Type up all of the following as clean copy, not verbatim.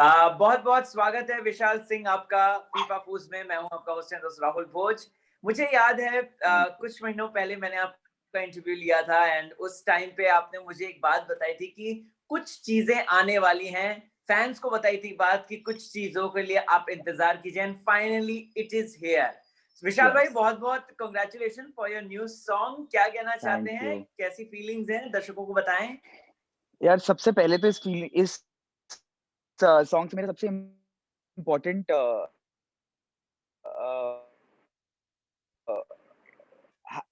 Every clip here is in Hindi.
बहुत बहुत स्वागत है विशाल सिंह आपका फीफा फूज में। मैं हूं आपका होस्ट दोस्त राहुल भोज। मुझे याद है कुछ महीनों पहले मैंने आपका इंटरव्यू लिया था एंड उस टाइम पे आपने मुझे एक बात बताई थी कि कुछ चीजें आने वाली हैं। फैंस को बताई थी बात कि कुछ चीजों के लिए आप इंतजार कीजिए and finally it is here. Vishal भाई बहुत बहुत congratulation for your new song. क्या कहना चाहते हैं, कैसी फीलिंग्स हैं, दर्शकों को बताएं। यार सबसे पहले तो इस सॉन्ग से मेरा सबसे इम्पोर्टेंट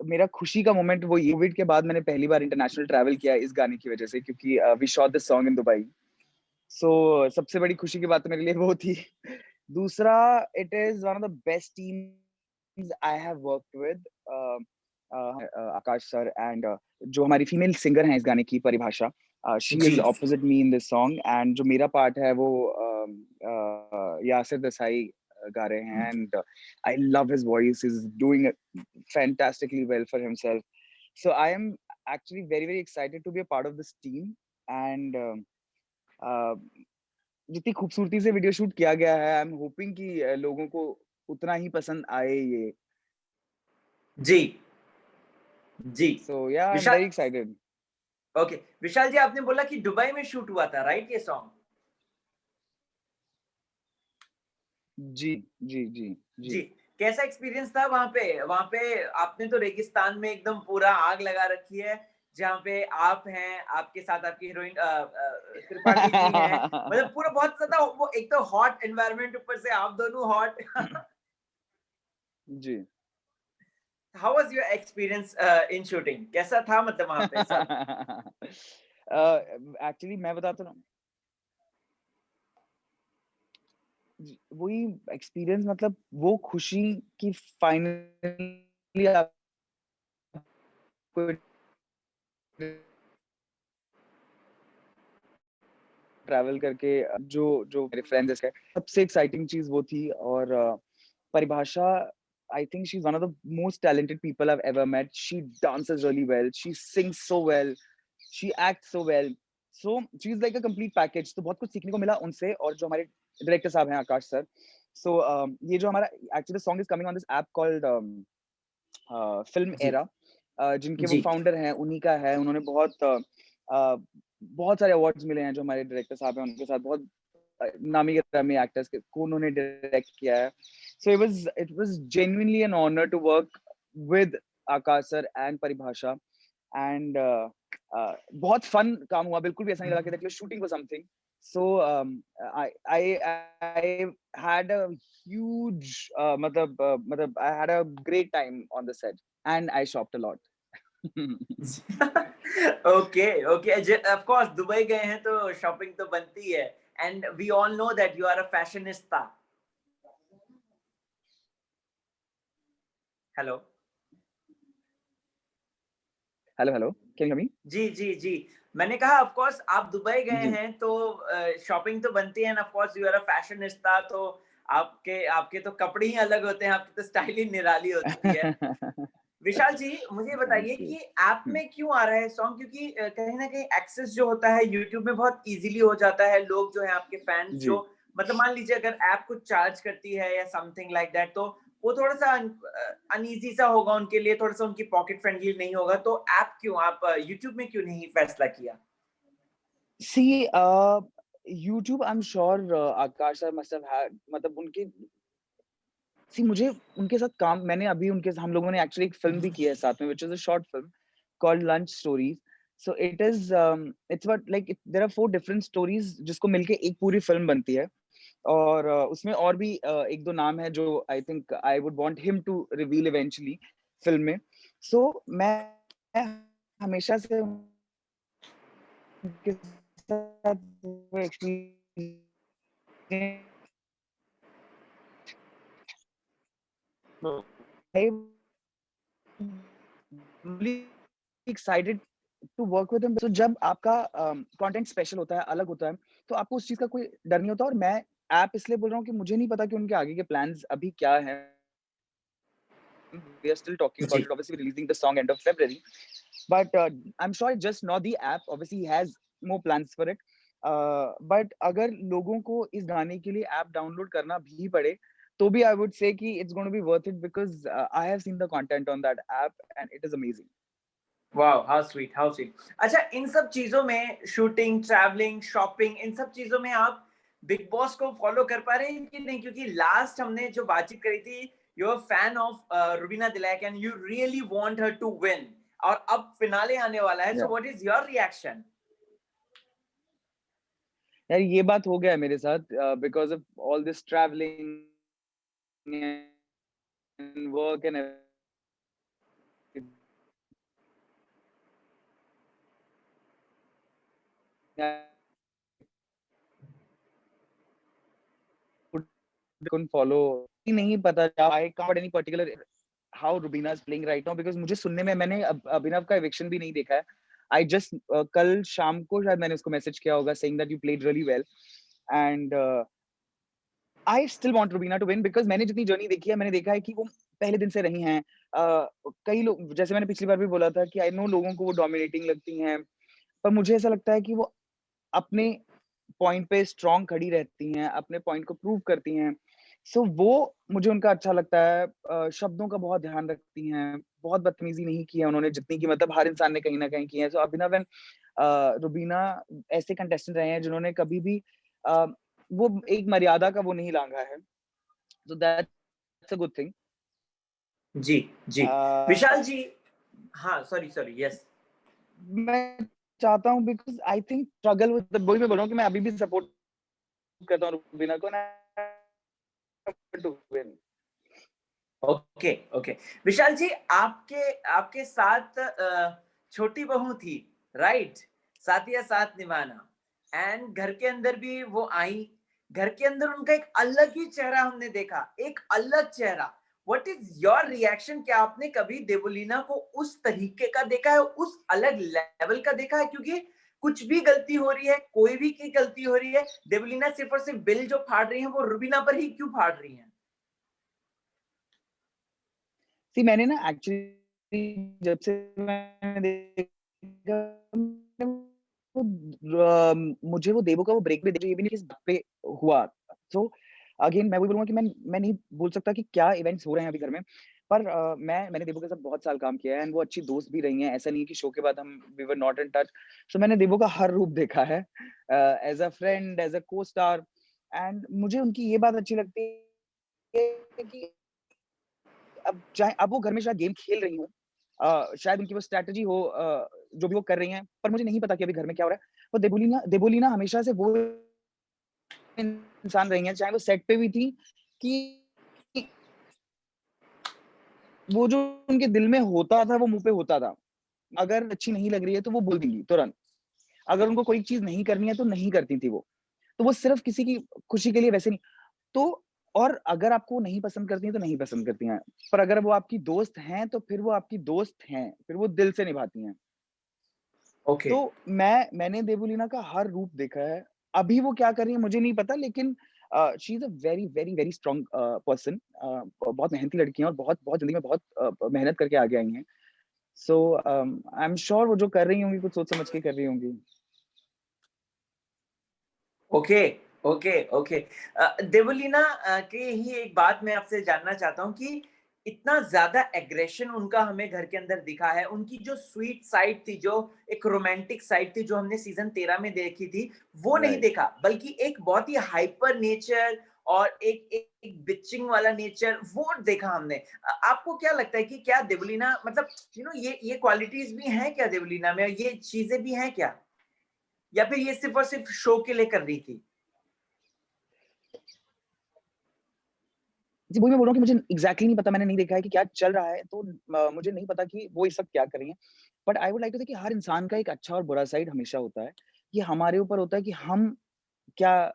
मेरा खुशी का मोमेंट वो कोविड के बाद मैंने पहली बार इंटरनेशनल ट्रैवल किया इस गाने की वजह से, क्योंकि we shot this song in Dubai. So सबसे बड़ी खुशी की बात तो मेरे लिए वो थी। दूसरा, it is one of the best teams I have worked with, Aakash sir and जो हमारी फीमेल सिंगर हैं इस गाने की, परिभाषा। She is opposite me in this song and जो मेरा पार्ट है वो यासिर देसाई गा रहे हैं and I love his voice. He's doing it fantastically well for himself. So I am actually very, very excited to be a part of this team. And जितनी खूबसूरती से वीडियो शूट किया गया है, आई एम होपिंग कि लोगों को उतना ही पसंद आए ये। जी जी। So yeah, I'm Vishal, very excited. Okay Vishal ji, आपने बोला कि दुबई में शूट हुआ था, राइट, ये सॉन्ग? जी जी जी जी। जी, कैसा एक्सपीरियंस था वहां पे? वहां पे आपने तो रेगिस्तान में एकदम पूरा आग लगा रखी है, जहाँ पे आप हैं, आपके साथ आपकी हीरोइन त्रिपाठी जी हैं, मतलब पूरा बहुत ज्यादा वो एक तो हॉट एनवायरनमेंट, ऊपर से आप दोनों हॉट। जी। How was your experience in shooting? कैसा था मतलब वहां पे सब? एक्चुअली मैं बताता हूँ, वही एक्सपीरियंस, मतलब वो खुशी की फाइनली आपको ट्रैवल करके जो जो मेरे फ्रेंड्स है, सबसे एक्साइटिंग चीज वो थी। और परिभाषा, I think she's one of the most talented people I've ever met. She dances really well, she sings so well, she acts so well. So she's like a complete package. तो बहुत कुछ सीखने को मिला उनसे, और जो हमारे डायरेक्टर साहब हैं आकाश सर। So ये जो हमारा actually song is coming on this app called film जी एरा, जिनके वो जी। फाउंडर हैं, उन्हीं का है। उन्होंने बहुत सारे अवार्ड्स मिले हैं। जो हमारे डायरेक्टर साहब हैं उनके साथ बहुत नामी गिरामी एक्टर्स को उन्होंने डायरेक्ट किया है। So it was genuinely an honour to work with Aakash sir and Paribhasha and बहुत फन काम हुआ। बिल्कुल भी ऐसा नहीं लगा कि shooting for something. So I had a huge मतलब I had a great time on the set and I shopped a lot. Okay okay, of course Dubai गए हैं तो शॉपिंग तो बनती है and we all know that you are a fashionista. Hello Hello, can you hear me? जी जी जी। मैंने कहा ऑफ कोर्स आप दुबई गए जी। हैं तो शॉपिंग तो बनती है, of course you are a fashionista, तो आपके आपके तो कपड़े ही अलग होते हैं, आपकी तो स्टाइल ही निराली होती है। विशाल जी, मुझे बताइए Thank you. कि ऐप में क्यों आ रहा है सॉन्ग? क्योंकि कहीं ना कहीं एक्सेस जो होता है यूट्यूब में बहुत इजीली हो जाता है। लोग जो है आपके फैंस जो, जी। मतलब मान लीजिए अगर ऐप कुछ चार्ज करती है या समथिंग लाइक दैट, तो वो थोड़ा सा अनईजी सा होगा उनके लिए, थोड़ा सा उनकी पॉकेट फ्रेंडली नहीं होगा। तो ऐप क्यों, आप यूट्यूब में क्यों नहीं फैसला किया? See, YouTube, I'm sure Akash sir must have had, मतलब उनके, सी मुझे उनके साथ काम, मैंने अभी उनके, हम लोगों ने एक्चुअली एक फिल्म भी की है साथ में, which is a short film called lunch stories. So it is it's what like there are 4 different stories जिसको मिलके एक पूरी फिल्म बनती है। और उसमें और भी एक दो नाम है जो I think I would want him to reveal eventually film में। सो मैं हमेशा से उनके साथ वो experience excited to work with him. So जब आपका कंटेंट स्पेशल होता है, अलग होता है, तो आपको उस चीज का कोई डर नहीं होता। और मैं ऐप इसलिए बोल रहा हूँ कि मुझे नहीं पता कि उनके आगे के प्लान्स अभी क्या हैं। We are still talking about जी it. Obviously, we're releasing the song end of February, but I'm sure it's just not the app. Obviously, he has more plans for it. But अगर लोगों को इस गाने के लिए ऐप डाउनलोड करना भी पड़े तो भी आई वुड से कि it's gonna be worth it because I have seen the content on that app and it is amazing. Wow, how sweet, how sweet. अच्छा, इन सब चीजों में शूटिंग, ट्रैवलिंग, शॉपिंग, इन सब चीजों में आप बिग बॉस को फॉलो कर पा रहे हैं कि नहीं? क्योंकि लास्ट हमने जो बातचीत करी थी, you are fan of Rubina Dilaik and you really want her to win, और अब फिनाले आने वाला है, so what is your reaction? यार ये बात हो गया है मेरे साथ because of all this travelling and work and couldn't follow नहीं पता I can't any particular how Rubina is playing right now because मुझे सुनने में मैंने अभिनव का eviction भी नहीं देखा है। I just कल शाम को शायद मैंने उसको मैसेज किया होगा saying that you played really well and I still want Rubina to win because मैंने जितनी जर्नी देखी है मैंने देखा है कि वो पहले दिन से रही हैं। कई लोग जैसे मैंने पिछली बार भी बोला था कि I know लोगों को वो डोमिनेटिंग लगती हैं पर मुझे ऐसा लगता है कि वो अपने पॉइंट पे स्ट्रांग खड़ी रहती हैं, अपने पॉइंट को प्रूव करती हैं। सो वो मुझे उनका अच्छा लगता है। शब्दों का बहुत ध्यान रखती हैं, बहुत बदतमीज़ी नहीं की है उन्होंने जितनी की मतलब हर इंसान ने कहीं न कहीं की है। सो अभिनव एंड रुबीना ऐसे कंटेस्टेंट रहे हैं जिन्होंने कभी भी अ, वो एक मर्यादा का वो नहीं लाँघा है। So that's a good thing. जी, जी। अ, विशाल जी, हाँ, सॉरी, सॉरी, यस। मैं चाहता हूँ because I think struggle with the वही मैं बोल रहा हूँ कि मैं अभी भी सपोर्ट करता हूँ रुबीना को ना to win. Okay, okay. Vishal ji, आपके आपके साथ छोटी बहू थी, राइट? साथिया साथ निभाना, एंड घर के अंदर भी वो आई। घर के अंदर उनका एक अलग ही चेहरा हमने देखा, एक अलग चेहरा। What is your reaction? क्या आपने कभी देवोलीना को उस तरीके का देखा है, उस अलग लेवल का देखा है? क्योंकि कुछ भी गलती हो रही है, कोई भी की गलती हो रही है, देवोलीना सिर्फ और सिर्फ बिल जो फाड़ रही है वो रुबीना पर ही क्यों फाड़ रही है? सी मैंने ना एक्चुअली जब से मैंने देखा मुझे वो देवो का वो ब्रेक भी ये भी नहीं किस बात पे हुआ। सो अगेन मैं वही बोलूँगा कि मैं नहीं बोल सकता कि क्या इवेंट्स हो रहे हैं अभी घर में। पर मैंने देवो के साथ बहुत साल काम किया है एंड वो अच्छी दोस्त भी रही हैं। ऐसा नहीं है कि शो के बाद हम we were not in touch. So मैंने देवो का हर रूप देखा है as a friend, as a co-star and मुझे उनकी ये बात अच्छी लगती है कि अब वो घर में शायद गेम खेल रही हों शायद उनकी वो स्ट्रैटेजी हो जो भी वो कर रही हैं, पर मुझे नहीं पता कि अभी घर में क्या हो रहा है। और देबोलीना हमेशा से वो इंसान रही हैं, चाहे वो सेट पे भी थी कि वो जो उनके दिल में होता था, वो मुँह पे होता था। अगर अच्छी नहीं लग रही है, तो वो बोल देंगी तुरंत। अगर उनको कोई चीज़ नहीं करनी है, तो नहीं करती थी वो। तो वो सिर्फ़ किसी की खुशी के लिए वैसे नहीं तो और अगर आपको वो नहीं पसंद करती हैं, तो नहीं पसंद करती हैं। पर अगर वो आपकी दोस्त हैं, तो फिर वो आपकी दोस्त हैं, फिर वो दिल से निभाती हैं। ओके। तो मैंने देवुलीना का हर रूप देखा है। अभी वो क्या कर रही है मुझे नहीं पता लेकिन she is a very, very, very strong person बहुत मेहनती लड़की हैं और बहुत ज़िंदगी में बहुत मेहनत करके आगे आई हैं। सो आई एम श्योर वो जो कर रही होंगी, कुछ सोच समझ के कर रही होंगी। Okay, okay, okay. देवलीना की ही एक बात मैं आपसे जानना चाहता हूँ कि इतना ज़्यादा एग्रेशन उनका हमें घर के अंदर दिखा है, उनकी जो स्वीट साइड थी, जो एक रोमांटिक साइड थी, जो हमने सीज़न 13 में देखी थी, वो नहीं राइट। देखा, बल्कि एक बहुत ही हाइपर नेचर और एक बिचिंग वाला नेचर, वो देखा हमने। आपको क्या लगता है कि क्या देवलीना मतलब ये क्वालिटीज़ भी हैं क्या देवलीना में? ये चीज़ें भी हैं क्या? या फिर ये सिर्फ़ और सिर्फ़ शो के लिए कर रही थी? जी, वही मैं बोल रहा हूँ कि मुझे एग्ज़ैक्टली नहीं पता, मैंने नहीं देखा है कि क्या चल रहा है, तो मुझे नहीं पता कि वो इस वक़्त क्या कर रही हैं। But I would like to say कि हर इंसान का एक अच्छा और बुरा साइड हमेशा होता है। ये हमारे ऊपर होता है कि हम क्या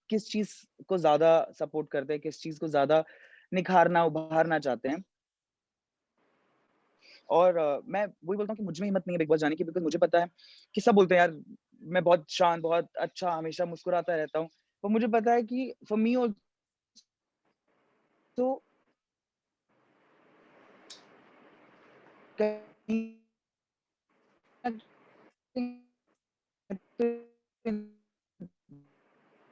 किस चीज़ को ज़्यादा सपोर्ट करते हैं, किस चीज़ को ज़्यादा निखारना, उभारना चाहते हैं। और मैं वही बोलता हूँ कि मुझ में हिम्मत नहीं है बिग बॉस जाने की बिकॉज़ मुझे पता है कि सब बोलते हैं यार मैं बहुत शांत, बहुत अच्छा, हमेशा मुस्कुराता रहता हूँ। पर मुझे पता है कि फॉर मी ऑल्सो कहीं न कहीं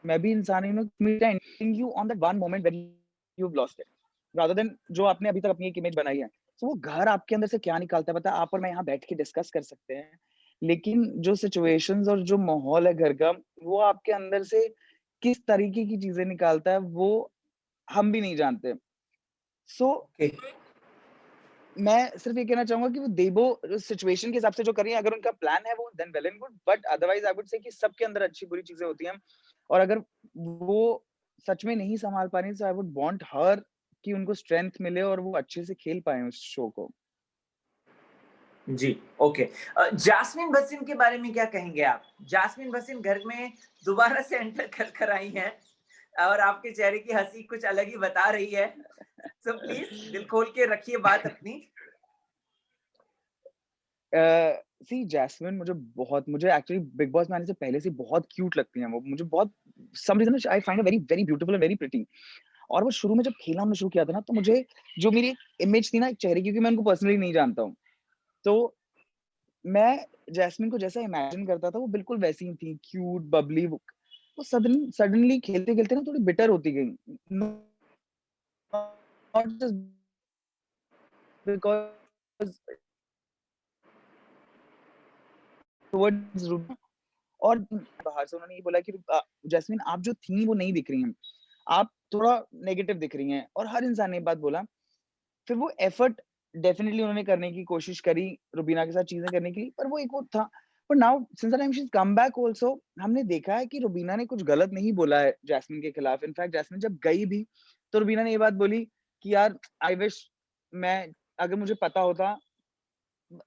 मैं भी इंसान हूँ, meeting you on that one moment when you've lost it, rather than जो आपने अभी तक अपनी एक इमेज बनाई है। तो वो घर आपके अंदर से क्या निकालता है, पता है, आप और मैं यहाँ बैठ के डिस्कस कर सकते हैं, लेकिन जो सिचुएशंस और जो माहौल है घर का, वो आपके अंदर से किस तरीके की चीजें निकालता है, वो हम भी नहीं जानते। So okay. मैं सिर्फ ये कहना चाहूंगा कि वो देबो सिचुएशन के हिसाब से जो कर रही है, अगर उनका प्लान है वो then well and good, but otherwise I would say कि सबके अंदर अच्छी बुरी चीजें होती हैं, और अगर वो सच में नहीं संभाल पा रही, सो आई वुड वांट हर कि उनको स्ट्रेंथ मिले और वो अच्छे से खेल पाए उस शो को। जी, ओके। जास्मिन भसीन के बारे में क्या कहेंगे आप? जास्मिन भसीन घर में दोबारा से एंटर कर कर आई हैं और आपके चेहरे की हंसी कुछ अलग ही बता रही है। सो प्लीज दिल खोल के रखिए बात अपनी। सी जैस्मिन मुझे एक्चुअली बिग बॉस में आने से पहले से बहुत क्यूट लगती हैं वो, मुझे बहुत some reason I find her very very beautiful and very pretty. और वो शुरू में जब खेलना हमने शुरू किया था ना, तो मुझे जो मेरी इमेज थी ना एक चेहरे की, क्योंकि मैं उनको पर्सनली नहीं जानता हूँ, तो मैं जैस्मिन को जैसा इमेजिन करता था वो बिल्कुल वैसी ही थी, क्यूट बबली। वो सडनली खेलते खेलते ना थोड़ी बिटर होती गई, नॉट जस्ट बिकॉज टुवर्ड्स, और बाहर से उन्होंने ये बोला कि जैस्मिन आप जो थी वो नहीं दिख रही हैं, आप थोड़ा नेगेटिव दिख रही हैं, और हर इंसान ने ये बात बोला। फिर वो एफर्ट डेफिनिटली उन्होंने करने की कोशिश करी रुबीना के साथ चीजें करने के लिए, पर वो एक वो था। पर now since the time she is come back also, हमने देखा है कि रुबीना ने कुछ गलत नहीं बोला है जैस्मिन के खिलाफ। इनफैक्ट जैस्मिन जब गई भी तो रुबीना ने ये बात बोली कि यार आई विश मैं, अगर मुझे पता होता,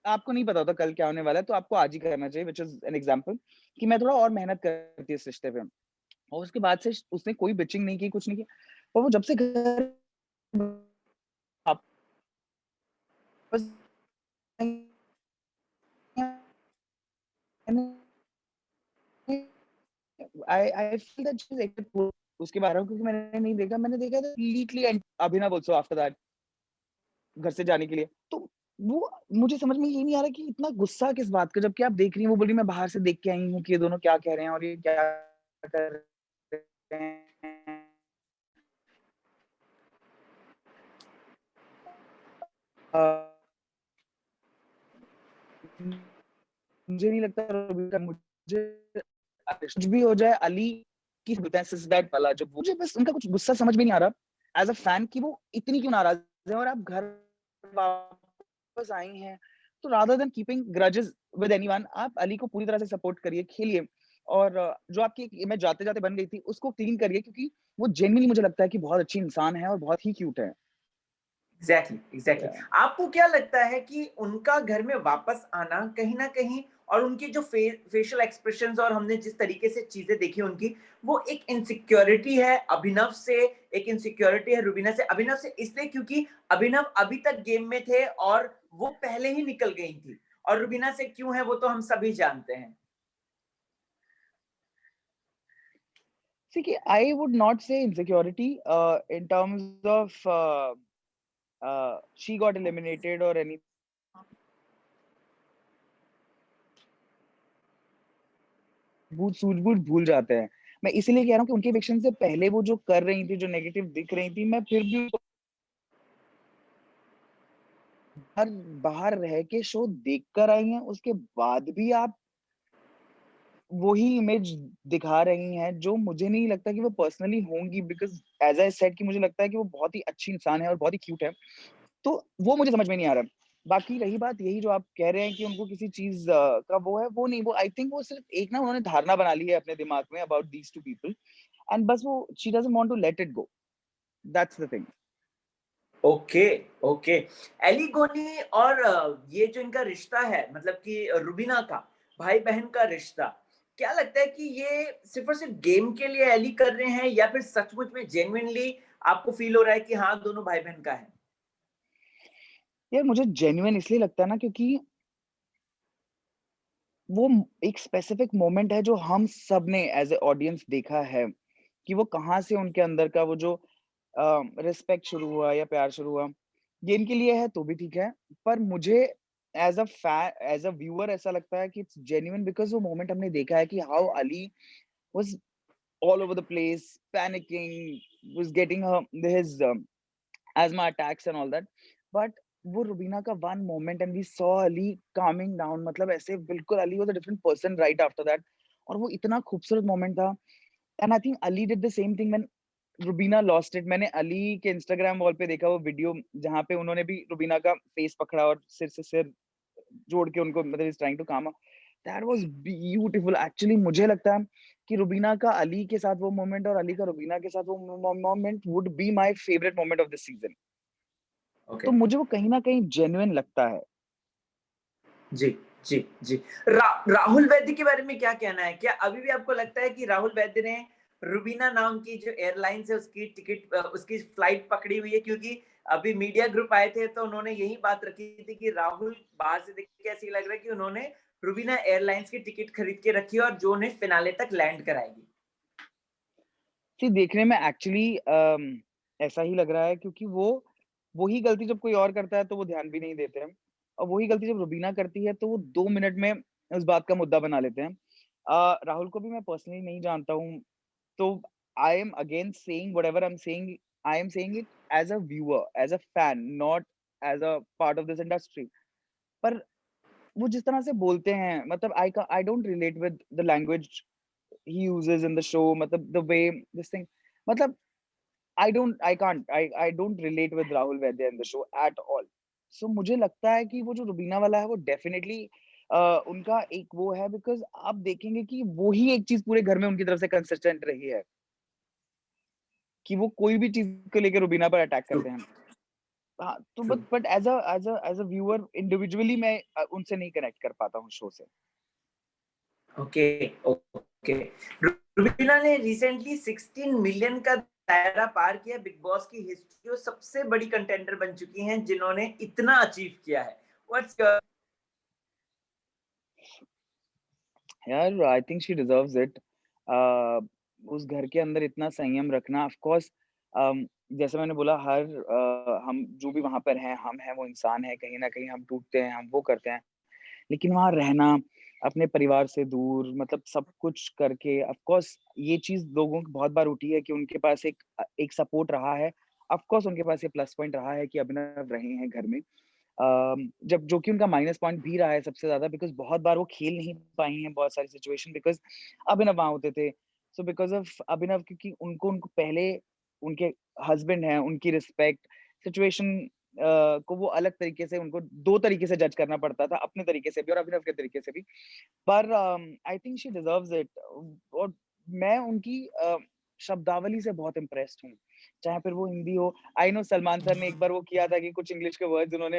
आपको नहीं पता होता कल क्या होने वाला है, तो आपको आज ही करना चाहिए, व्हिच इज एन एग्जांपल कि मैं थोड़ा और मेहनत करती इस रिश्ते पे। और उसके बाद से उसने कोई बिचिंग नहीं की, कुछ नहीं किया। और वो जब से घर वापस I feel that she is active उसके बारे में, क्योंकि मैंने नहीं देखा, मैंने देखा था lately and Abhinav also after that घर से जाने के लिए। तो वो मुझे समझ में ये नहीं आ रहा कि इतना गुस्सा किस बात का, जबकि आप देख रही हैं वो बोली मैं बाहर से देख के आई हूँ कि ये दोनों क्या कह रहे हैं और ये क्या कर रहे हैं। अ, मुझे नहीं लगता, मुझे कुछ भी हो जाए अली की दैट वाला, जो मुझे बस उनका कुछ गुस्सा समझ में नहीं आ रहा एज अ फैन कि वो इतनी क्यों नाराज है, और आप घर वापस आई हैं, तो rather than keeping grudges with anyone, आप अली को पूरी तरह से सपोर्ट करिए, खेलिए, और जो आपकी एक इमेज जाते जाते बन गई थी उसको क्लीन करिए, क्योंकि वो जेन्युइनली मुझे लगता है कि बहुत अच्छी इंसान है और बहुत ही क्यूट है। Exactly exactly. आपको क्या लगता है कि उनका घर में वापस आना कहीं ना कहीं, और उनकी जो फेशियल एक्सप्रेशंस और हमने जिस तरीके से चीजें देखी उनकी, वो एक इनसिक्योरिटी है अभिनव से, एक इनसिक्योरिटी है रुबीना से? अभिनव से इसलिए क्योंकि अभिनव अभी तक गेम में थे और वो पहले ही निकल गई थी, और रुबीना से क्यों है वो तो हम सभी जानते हैं। See, I would not say insecurity in terms of she got eliminated or anything. सूझबूझ भूल जाते हैं। मैं इसीलिए कह रहा हूँ कि उनके इविक्शन से पहले वो जो कर रही थी, जो नेगेटिव दिख रही थी, मैं फिर भी बाहर बाहर रह के शो देख कर आई हैं, उसके बाद भी आप वही इमेज दिखा रही हैं, जो मुझे नहीं लगता कि वो पर्सनली होंगी, बिकॉज़ एज़ आई सेड कि मुझे लगता है कि वो बहुत ही अच्छी इंसान है और बहुत ही क्यूट है। तो वो मुझे समझ में नहीं आ रहा। बाकी रही बात यही जो आप कह रहे हैं कि उनको किसी चीज़ का वो है, वो नहीं, वो आई थिंक वो सिर्फ़ एक ना उन्होंने धारणा बना ली है अपने दिमाग में अबाउट दीज़ 2 पीपल, एंड बस वो she doesn't want to let it go. That's the thing. Okay, okay. Aly Goni और ये जो इनका रिश्ता है, मतलब कि रुबीना का भाई-बहन का रिश्ता, क्या लगता है कि ये सिर्फ़ और सिर्फ़ गेम के लिए एली कर रहे हैं या फिर सचमुच में जेन्युइनली आपको फ़ील हो रहा है कि हाँ, दोनों भाई-बहन का है? यार मुझे जेन्युइन इसलिए लगता है ना, क्योंकि वो एक स्पेसिफिक मोमेंट है जो हम सब ने एज़ अ ऑडियंस देखा है, कि वो कहाँ से उनके अंदर का वो जो रिस्पेक्ट शुरू हुआ या प्यार शुरू हुआ। गेम के लिए है तो भी ठीक है, पर मुझे एज़ अ व्यूअर ऐसा लगता है कि इट्स जेन्युइन, बिकॉज़ वो मोमेंट हमने देखा है कि how Ali was all over the place, panicking, was getting his asthma attacks and all that. But वो रुबीना का one moment and we saw Ali calming down, मतलब ऐसे बिल्कुल Ali was a different person right after that. और वो इतना खूबसूरत moment था. And I think Ali did the same thing when Rubina lost it. मैंने अली के Instagram वॉल पे देखा वो वीडियो जहाँ पे उन्होंने भी रुबीना का फेस पकड़ा और सिर से सिर जोड़ के उनको मतलब इज ट्राइंग टू काम. That was beautiful actually. मुझे लगता है कि रुबीना का अली के साथ वो मोमेंट और अली का रुबीना के साथ वो moment would be my favourite moment of this season. तो मुझे वो कहीं ना कहीं जेन्युइन लगता है. जी जी जी. राहुल वैद्य के बारे में क्या कहना है? क्या अभी भी आपको लगता है कि राहुल वैद्य ने रुबीना नाम की जो एयरलाइंस है उसकी टिकट उसकी फ्लाइट पकड़ी हुई है? क्योंकि अभी मीडिया ग्रुप आए थे तो उन्होंने यही बात रखी थी कि राहुल बाहर से देख के ऐसे ही लग रहा है कि उन्होंने रुबीना एयरलाइंस की टिकट खरीद के रखी है और जो उन्हें फिनाले तक लैंड कराएगी. देखने में एक्चुअली ऐसा ही लग रहा है क्योंकि वो वही गलती जब कोई और करता है तो वो ध्यान भी नहीं देते हैं और वही गलती जब रुबीना करती है तो वो 2 मिनट में उस बात का मुद्दा बना लेते हैं. राहुल को भी मैं पर्सनली नहीं जानता हूँ तो I am again saying whatever I am saying. I am saying it as a viewer, as a fan, not as a part of this industry. पर वो जिस तरह से बोलते हैं मतलब I don't relate with the language he uses in the show, मतलब the way this thing, मतलब I don't relate with Rahul Vaidya in the show at all. So मुझे लगता है कि वो जो रुबीना वाला है वो definitely उनका एक वो है because आप देखेंगे कि वो ही एक चीज पूरे घर में उनकी तरफ से कंसिस्टेंट रही है कि वो कोई भी चीज को लेकर रुबीना पर अटैक करते हैं. हाँ तो but as a viewer individually मैं उनसे नहीं कनेक्ट कर पाता हूँ शो से. Okay okay. रुबीना ने रिसेंटली 16 मिलियन का दायरा पार किया. बिग बॉस की हिस्ट्री में सबसे बड़ी कंटेंडर बन चुकी हैं जिन्होंने इतना अचीव किया है. What's your? यार I think she deserves it. उस घर के अंदर इतना संयम रखना ऑफ कोर्स. जैसे मैंने बोला हम जो भी वहां पर हैं हम हैं वो इंसान है, कहीं ना कहीं हम टूटते हैं, हम वो करते हैं, लेकिन वहां रहना अपने परिवार से दूर मतलब सब कुछ करके ऑफ कोर्स ये चीज लोगों को बहुत बार उठी है कि उनके पास एक सपोर्ट रहा है. ऑफ कोर्स उनके पास ये प्लस पॉइंट रहा है कि अभिनव रहे हैं घर में. जब जो कि उनका माइनस पॉइंट भी रहा है सबसे ज्यादा बिकॉज बहुत बार वो खेल नहीं पाई हैं बहुत सारी सिचुएशन बिकॉज अभिनव वहां होते थे. सो बिकॉज ऑफ अभिनव क्योंकि उनको उनको पहले उनके हस्बैंड हैं उनकी रिस्पेक्ट सिचुएशन को वो अलग तरीके से उनको दो तरीके से जज करना पड़ता था, अपने तरीके से भी और अभिनव के तरीके से भी. पर आई थिंक शी डिजर्व्स इट. और मैं उनकी शब्दावली से बहुत इम्प्रेस्ड हूँ, चाहे फिर वो हिंदी हो. आई नो सलमान सर ने एक बार वो किया था कि कुछ इंग्लिश के वर्ड्स उन्होंने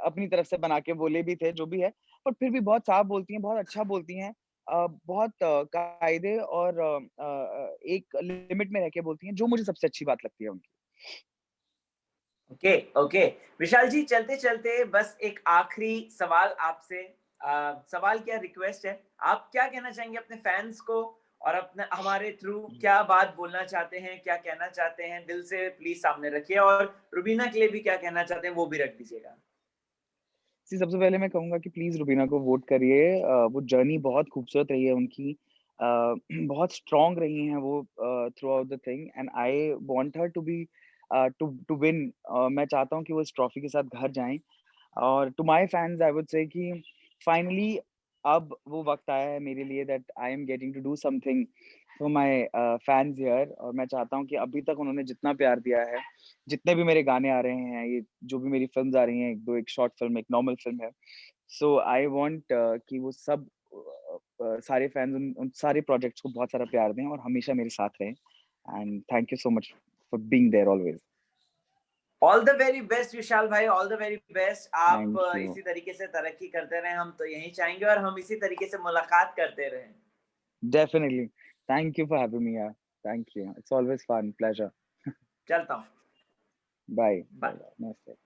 अपनी तरफ से बना के बोले भी थे जो भी है, पर फिर भी बहुत साफ बोलती हैं, बहुत अच्छा बोलती हैं. बहुत कायदे और एक लिमिट में रह के बोलती हैं जो मुझे सबसे अच्छी बात लगती है उनकी. Okay okay. विशाल जी चलते चलते बस एक आखिरी सवाल आपसे. सवाल क्या रिक्वेस्ट है, आप क्या कहना चाहेंगे अपने फैंस को और अपने हमारे थ्रू क्या बात बोलना चाहते हैं, क्या कहना चाहते हैं, दिल से प्लीज सामने रखिए. और रुबीना के लिए भी क्या कहना चाहते हैं वो भी रख दीजिएगा. जी, सबसे पहले मैं कहूँगा कि प्लीज़ रुबीना को वोट करिए. वो जर्नी बहुत खूबसूरत रही है उनकी. बहुत स्ट्रॉन्ग रही हैं वो throughout the thing and I want her to be to win. मैं चाहता हूँ कि वो इस ट्रॉफी के साथ घर जाएँ. और to my fans I would say कि फाइनली अब वो वक़्त आया है मेरे लिए that I am getting to do something for my fans here. और मैं चाहता हूँ कि अभी तक उन्होंने जितना प्यार दिया है, जितने भी मेरे गाने आ रहे हैं, ये जो भी मेरी फ़िल्म्स आ रही हैं, 1-2 एक शॉर्ट फ़िल्म, एक नॉर्मल फ़िल्म है. सो आई वांट कि वो सब सारे फैन्स उन सारे प्रोजेक्ट्स को बहुत सारा प्यार दें और हमेशा मेरे साथ रहें. And thank you so much for being there always. All the very best Vishal भाई, ऑल द वेरी बेस्ट. आप थैंक यू. इसी तरीके से तरक्की करते रहें, हम तो यही चाहेंगे और हम इसी तरीके से मुलाकात करते रहें. Definitely. Thank you for having me यार. Thank you. It's always fun, pleasure. चलता हूँ. बाय. बाय. नमस्ते.